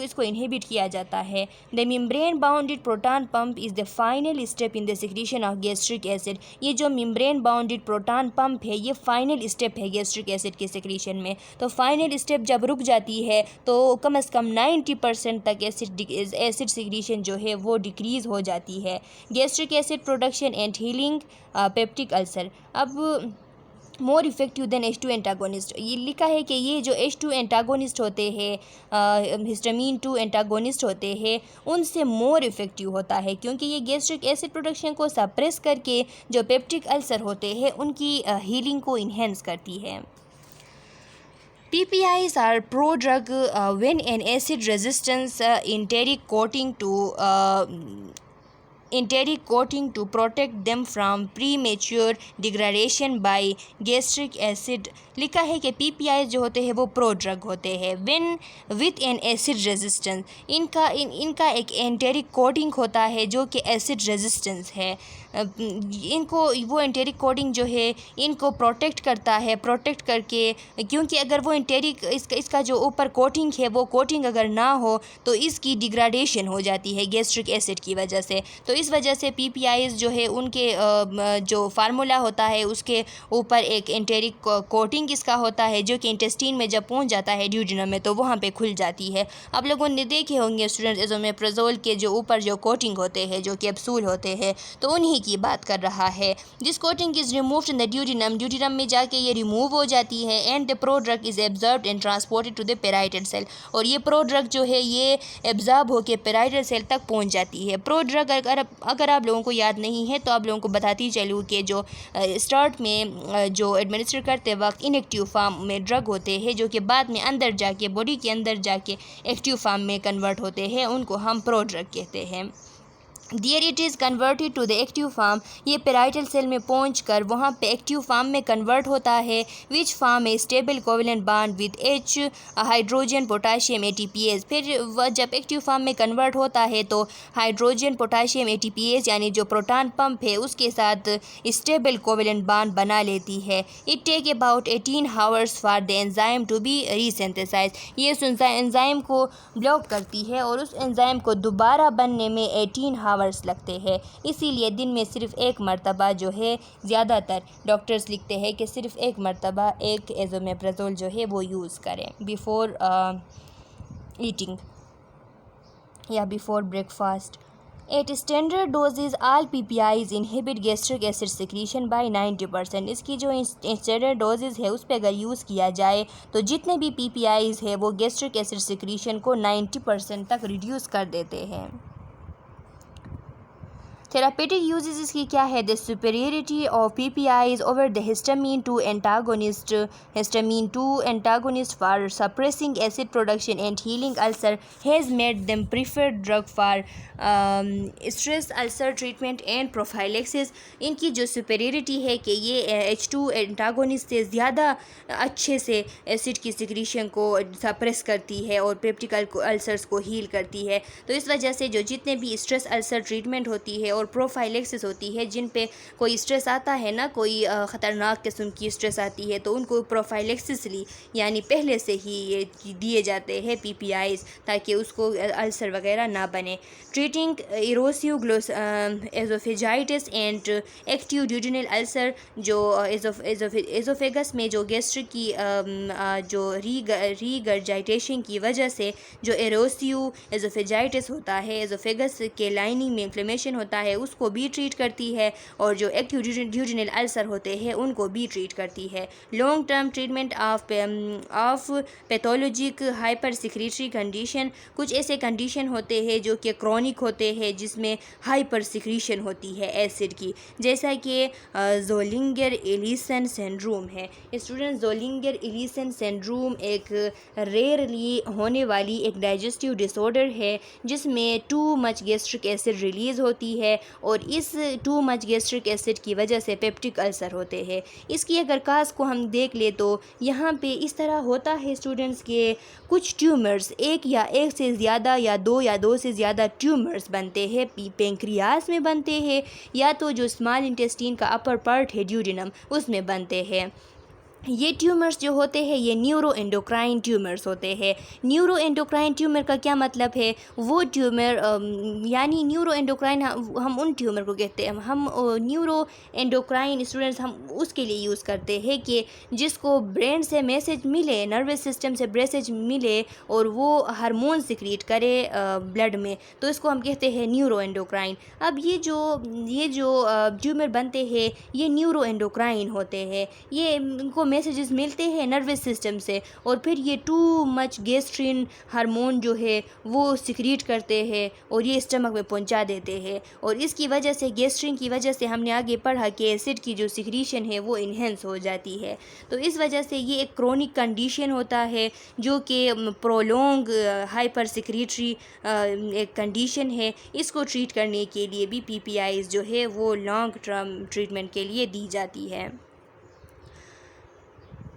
इसको इनहिबिट किया जाता है। The membrane bounded proton pump is the final step in the secretion of gastric acid. ये जो मेम्ब्रेन बाउंडेड प्रोटॉन पंप है ये फाइनल स्टेप है गैस्ट्रिक एसिड के सिक्रीशन में। तो फाइनल स्टेप जब रुक जाती है तो कम से कम 90% तक एसिड सिक्रीशन जो है वो डिक्रीज़ हो जाती है। Gastric acid production and healing peptic ulcer. अब मोर इफ़ेक्टिव देन H2 एंटागोनिस्ट, ये लिखा है कि ये जो H2 एंटागोनिस्ट होते हैं, हिस्टामीन 2 एंटागोनिस्ट होते हैं, उनसे मोर इफ़ेक्टिव होता है, क्योंकि ये गैस्ट्रिक एसिड प्रोडक्शन को सप्रेस करके जो पेप्टिक अल्सर होते हैं उनकी हीलिंग को इन्हेंस करती है। PPIs are pro-drug when an acid resistance enteric coating to protect them from premature degradation by gastric acid। लिखा है कि PPIs जो होते हैं वो प्रो ड्रग होते हैं when with an acid resistance. इनका एक एंटेरिक कोटिंग होता है जो कि एसिड रेजिस्टेंस है। इनको वो एंटेरिक कोटिंग जो है इनको प्रोटेक्ट करता है, प्रोटेक्ट करके, क्योंकि अगर वो एंटेरिक इसका जो ऊपर कोटिंग है वो कोटिंग अगर ना हो तो इसकी डिग्रेडेशन हो जाती है गैस्ट्रिक एसिड की वजह से। तो इस वजह से PPIs जो है उनके जो फार्मूला होता है उसके ऊपर एक एंटेरिक कोटिंग इसका होता है जो कि इंटेस्टीन में जब पहुंच जाता है ड्यूडेनम में तो वहाँ पे खुल जाती है। आप लोगों ने देखे होंगे स्टूडेंट्स एज़ोमेप्राज़ोल के जो ऊपर जो कोटिंग होते हैं जो कैप्सूल होते हैं, तो उन्हीं की बात कर रहा है। जिस coating is removed in the duodenum में जाके ये रिमूव हो जाती है and the prodrug is absorbed and transported to the parietal cell. और ये प्रो ड्रग जो है ये एब्जॉर्ब होकर पैराइटल सेल तक पहुँच जाती है। प्रो ड्रग अगर आप लोगों को याद नहीं है तो आप लोगों को बताती चलूँ कि जो स्टार्ट में जो एडमिनिस्टर करते वक्त इनएक्टिव फॉर्म में ड्रग होते हैं जो कि बाद में अंदर जाके बॉडी के अंदर जाके एक्टिव फॉर्म में कन्वर्ट होते हैं, उनको हम प्रो ड्रग कहते हैं। There it is converted to the active form. ये पैराइटल सेल में पहुंचकर वहाँ पे एक्टिव फॉर्म में कन्वर्ट होता है which form A stable covalent bond with H hydrogen potassium ATPase। फिर वह जब एक्टिव फॉर्म में कन्वर्ट होता है तो हाइड्रोजन पोटाशियम ATPase यानी जो प्रोटॉन पंप है उसके साथ स्टेबल कोवेलेंट बॉन्ड बना लेती है। It take about 18 hours for the enzyme to be resynthesize. ये उस एंजाइम को ब्लॉक करती है और उस एंजाइम को दोबारा बनने में 18 आवर्स लगते हैं। इसीलिए दिन में सिर्फ एक मरतबा जो है, ज़्यादातर डॉक्टर्स लिखते हैं कि सिर्फ एक मरतबा एक एज़ोमेप्राज़ोल जो है वो यूज़ करें बिफ़ोर ईटिंग या before breakfast. At standard doses all PPIs inhibit gastric acid secretion by 90%। इसकी जो स्टैंडर्ड डोजेज है उस पर अगर यूज़ किया जाए तो जितने भी PPIs है वो गैस्ट्रिक एसिड सिक्रीशन को 90% तक रिड्यूस कर देते हैं। थेरापेटिक यूजेस इसकी क्या है? The superiority of PPIs over the histamine 2 antagonist for suppressing acid production and healing ulcer has made them preferred drug for stress ulcer treatment and prophylaxis. इनकी जो सुपेरियरिटी है कि ये H2 एंटागोनिस्ट से ज़्यादा अच्छे से एसिड की सिक्रीशन को सप्रेस करती है और पेप्टिक अल्सर्स को हील करती है। तो इस वजह से जो जितने भी स्ट्रेस अल्सर ट्रीटमेंट होती है और प्रोफाइलेक्सिस होती है, जिन पे कोई स्ट्रेस आता है ना, कोई ख़तरनाक किस्म की स्ट्रेस आती है तो उनको प्रोफाइलेक्सिसली यानी पहले से ही ये दिए जाते हैं PPIs ताकि उसको अल्सर वगैरह ना बने। Treating erosive oesophagitis and active duodenal ulcer, जो एजोफेगस में जो गैस्ट्रिक की जो रीगर्जाइटेशन की वजह से जो एरोसिव एजोफेजाइटिस होता है, एजोफेगस के लाइनिंग में इन्फ्लेमेशन होता है, है उसको भी ट्रीट करती है, और जो एक्यूट ड्यूडेनल अल्सर होते हैं उनको भी ट्रीट करती है। Long term treatment of pathologic hypersecretory condition, कुछ ऐसे कंडीशन होते हैं जो कि क्रॉनिक होते हैं जिसमें हाइपर सिक्रीशन होती है एसिड की, जैसा कि ज़ोलिंगर एलिसन सिंड्रोम है। स्टूडेंट, ज़ोलिंगर एलिसन सिंड्रोम एक रेयरली होने वाली एक डाइजेस्टिव डिसऑर्डर है जिसमें too much gastric acid release होती है, और इस टू मच गैस्ट्रिक एसिड की वजह से पेप्टिक अल्सर होते हैं। इसकी अगर काज को हम देख ले तो यहाँ पे इस तरह होता है स्टूडेंट्स के कुछ ट्यूमर्स, एक या एक से ज़्यादा या दो से ज़्यादा ट्यूमर्स बनते हैं, पेंक्रियास में बनते हैं, या तो जो स्मॉल इंटेस्टाइन का अपर पार्ट है ड्यूडेनम उसमें बनते हैं। ये ट्यूमर्स जो होते हैं ये न्यूरो एंडोक्राइन ट्यूमर्स होते हैं। न्यूरो एंडोक्राइन ट्यूमर का क्या मतलब है? वो ट्यूमर यानी न्यूरो एंडोक्राइन हम उन ट्यूमर को कहते हैं, हम न्यूरो एंडोक्राइन स्टूडेंट्स हम उसके लिए यूज़ करते हैं कि जिसको ब्रेन से मैसेज मिले, नर्वस सिस्टम से मैसेज मिले और वो हार्मोन सिक्रीट करे ब्लड में, तो इसको हम कहते हैं न्यूरो एंडोक्राइन। अब ये जो ट्यूमर बनते हैं ये न्यूरो एंडोक्राइन होते हैं, ये इनको मैसेजेस मिलते हैं नर्वस सिस्टम से, और फिर ये टू मच गैस्ट्रिन हार्मोन जो है वो सिक्रीट करते हैं और ये स्टमक में पहुंचा देते हैं, और इसकी वजह से गैस्ट्रिन की वजह से हमने आगे पढ़ा कि एसिड की जो सिक्रीशन है वो इन्हेंस हो जाती है। तो इस वजह से ये एक क्रोनिक कंडीशन होता है जो कि प्रोलॉन्ग हाइपर सिक्रीटरी एक कंडीशन है। इसको ट्रीट करने के लिए भी PPIs जो है वो लॉन्ग टर्म ट्रीटमेंट के लिए दी जाती है।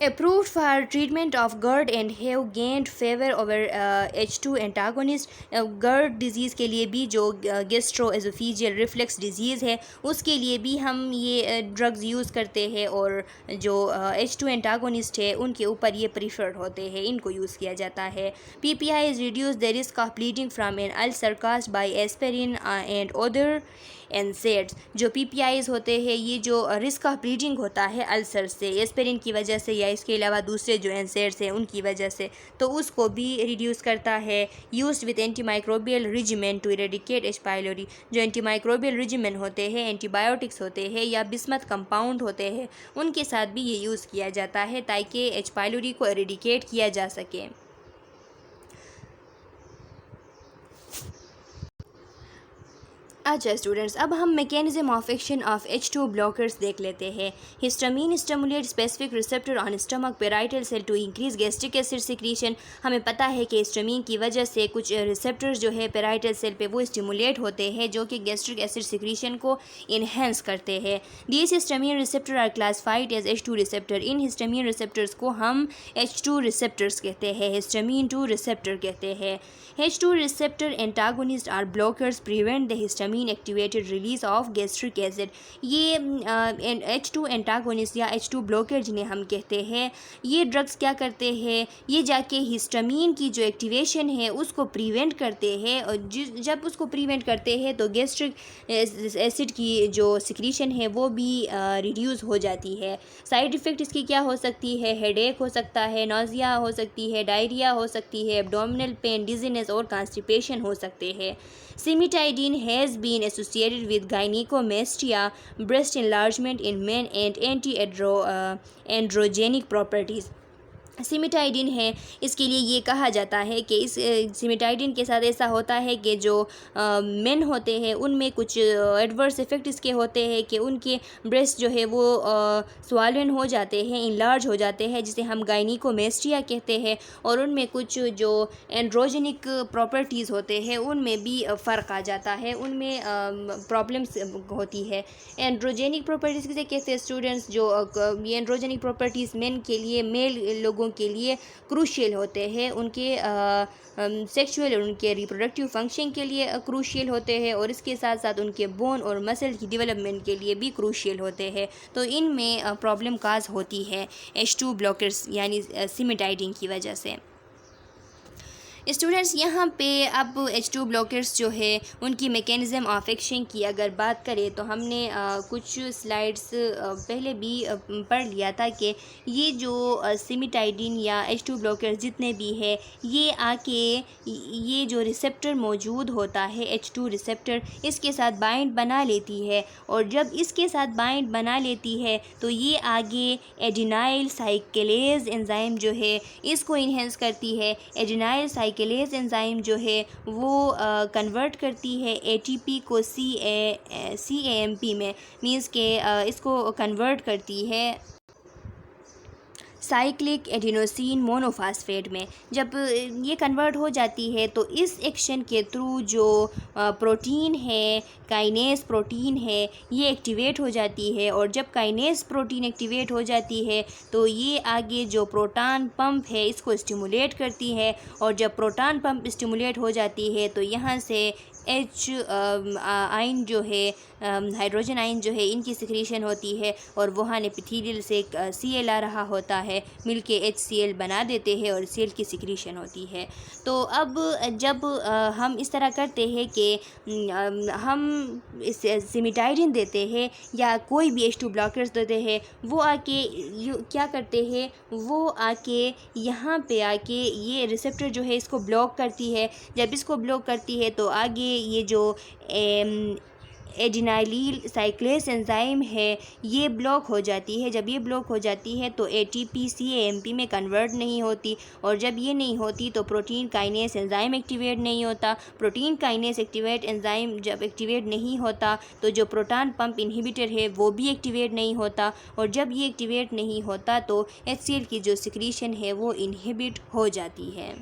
Approved for treatment of GERD and have gained favor over H2 antagonist। GERD disease के लिए भी जो गैस्ट्रोएसोफेजियल रिफ्लक्स डिज़ीज़ है उसके लिए भी हम ये ड्रग्स यूज़ करते हैं, और जो H2 एंटागोनिस्ट है उनके ऊपर ये प्रीफर्ड होते हैं, इनको यूज़ किया जाता है। PPIs reduce the risk of bleeding from an ulcer caused by aspirin and other NSAIDs। जो PPIs होते हैं ये जो रिस्क ऑफ ब्लीडिंग होता है अल्सर से, एस्पिरिन की वजह से या इसके अलावा दूसरे जो NSAIDs हैं उनकी वजह से, तो उसको भी रिड्यूस करता है। Used with antimicrobial regimen to eradicate H. pylori। जो एंटीमाइक्रोबियल रिजिमेन होते हैं, एंटीबायोटिक्स होते हैं या बिस्मथ कंपाउंड होते हैं, उनके साथ भी ये यूज़ किया जाता है ताकि H. pylori को इरेडिकेट किया जा सके। अच्छा स्टूडेंट्स, अब हम mechanism of action of H2 blockers देख लेते हैं। Histamine stimulate specific receptor on stomach parietal cell to increase gastric acid secretion. हमें पता है कि हिस्टामीन की वजह से कुछ रिसेप्टर्स जो है पेराइटल सेल पे वो स्टिमुलेट होते हैं जो कि गैस्ट्रिक एसिड सिक्रीशन को इन्हेंस करते हैं। These histamine receptor are classified as H2 receptor. इन हिस्टामीन रिसेप्टर्स को हम H2 रिसेप्टर्स कहते हैं, हिस्टामीन 2 रिसेप्टर कहते हैं। H2 receptor antagonists are blockers prevent the histamine activated release of gastric acid। ये H2 एंटागोनिस्ट या H2 ब्लॉकर जिन्हें हम कहते हैं, ये ड्रग्स क्या करते हैं, ये जाके हिस्टामीन की जो एक्टिवेशन है उसको प्रिवेंट करते हैं, और जब उसको प्रिवेंट करते हैं तो गैस्ट्रिक एसिड की जो सिक्रीशन है वो भी रिड्यूस हो जाती है। साइड इफ़ेक्ट इसकी क्या हो सकती है? हेडेक हो सकता है, नोज़िया हो सकती है, डायरिया हो सकती है, एब्डोमिनल पेन, डिजीनेस और कॉन्स्टिपेशन हो सकते हैं। Cimetidine has been associated with gynaecomastia, breast enlargement in men and anti-androgenic properties। Cimetidine है, इसके लिए ये कहा जाता है कि इस सिमिटाइडिन के साथ ऐसा होता है कि जो मेन होते हैं उनमें कुछ एडवर्स इफ़ेक्ट इसके होते हैं कि उनके ब्रेस्ट जो है वो स्वालन हो जाते हैं, इनलार्ज हो जाते हैं, जिसे हम गायनिकोमेस्टिया कहते हैं, और उनमें कुछ जो एंड्रोजेनिक प्रॉपर्टीज़ होते हैं उनमें भी फ़र्क आ जाता है, उनमें प्रॉब्लम्स होती है। एंड्रोजेनिक प्रॉपर्टीज़ किसे कहते हैं स्टूडेंट्स? जो ये एंड्रोजेनिक प्रॉपर्टीज़ मेन के लिए, मेल लोगों के लिए क्रूशियल होते हैं, उनके सेक्सुअल और उनके रिप्रोडक्टिव फंक्शन के लिए क्रूशियल होते हैं, और इसके साथ साथ उनके बोन और मसल की डेवलपमेंट के लिए भी क्रूशियल होते हैं। तो इनमें प्रॉब्लम काज होती है H2 ब्लॉकर्स यानी सिमिटाइडिन की वजह से। स्टूडेंट्स यहाँ पे अब H2 ब्लॉकर्स जो है उनकी मैकेनिज़्म ऑफ एक्शन की अगर बात करें तो हमने कुछ स्लाइड्स पहले भी पढ़ लिया था कि ये जो सिमिटाइडिन या H2 ब्लॉकर्स जितने भी है ये आके ये जो रिसेप्टर मौजूद होता है H2 रिसेप्टर इसके साथ बाइंड बना लेती है, और जब इसके साथ बाइंड बना लेती है तो ये आगे एडिनाइल साइक्लेज एंजाइम जो है इसको इन्हेंस करती है। एडिनाइल साइक्लेज एंजाइम जो है वो कन्वर्ट करती है ATP को CAMP में, मींस के इसको कन्वर्ट करती है साइक्लिक एडिनोसिन मोनोफास्फेट में। जब ये कन्वर्ट हो जाती है तो इस एक्शन के थ्रू जो प्रोटीन है, काइनेस प्रोटीन है, ये एक्टिवेट हो जाती है, और जब काइनेस प्रोटीन एक्टिवेट हो जाती है तो ये आगे जो प्रोटॉन पंप है इसको स्टिमुलेट करती है, और जब प्रोटॉन पंप स्टिमुलेट हो जाती है तो यहाँ से H आयन जो है, हाइड्रोजन आयन जो है इनकी सिक्रीशन होती है, और वहाँ एपिथेलियल से Cl आ रहा होता है, मिलके HCl बना देते हैं और Cl की सिक्रीशन होती है। तो अब जब हम इस तरह करते हैं कि हम इस सिमिटाइडिन देते हैं या कोई भी H2 ब्लॉकर्स देते हैं, वो आके क्या करते हैं, वो आके यहाँ पे आके ये रिसेप्टर जो है इसको ब्लॉक करती है। जब इसको ब्लॉक करती है तो आगे ये जो एडिनाइल साइक्लेज एंजाइम है ये ब्लॉक हो जाती है। जब ये ब्लॉक हो जाती है तो ATP CAMP में कन्वर्ट नहीं होती, और जब ये नहीं होती तो प्रोटीन काइनेस एंजाइम एक्टिवेट नहीं होता। प्रोटीन काइनेस एक्टिवेट एंजाइम जब एक्टिवेट नहीं होता तो जो प्रोटॉन पंप इनहिबिटर है वो भी एक्टिवेट नहीं होता, और जब ये एक्टिवेट नहीं होता तो HCl की जो सिक्रीशन है वो इनहिबिट हो जाती है।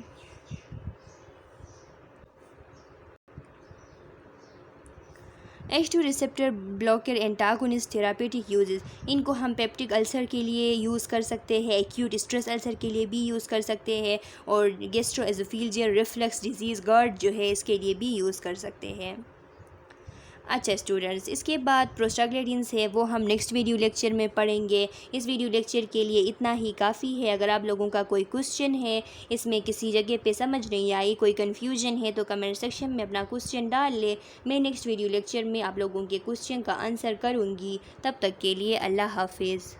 H2 receptor blocker antagonist therapeutic uses, इनको हम पेप्टिक अल्सर के लिए यूज़ कर सकते हैं, एक्यूट स्ट्रेस अल्सर के लिए भी यूज़ कर सकते हैं, और गैस्ट्रोएसोफेजियल रिफ्लक्स डिजीज़ GERD जो है इसके लिए भी यूज़ कर सकते हैं। अच्छा स्टूडेंट्स, इसके बाद प्रोस्टाग्लैंडिन्स है वो हम नेक्स्ट वीडियो लेक्चर में पढ़ेंगे। इस वीडियो लेक्चर के लिए इतना ही काफ़ी है। अगर आप लोगों का कोई क्वेश्चन है, इसमें किसी जगह पे समझ नहीं आई, कोई कन्फ्यूजन है, तो कमेंट सेक्शन में अपना क्वेश्चन डाल ले। मैं नेक्स्ट वीडियो लेक्चर में आप लोगों के क्वेश्चन का आंसर करूँगी। तब तक के लिए अल्लाह हाफिज़।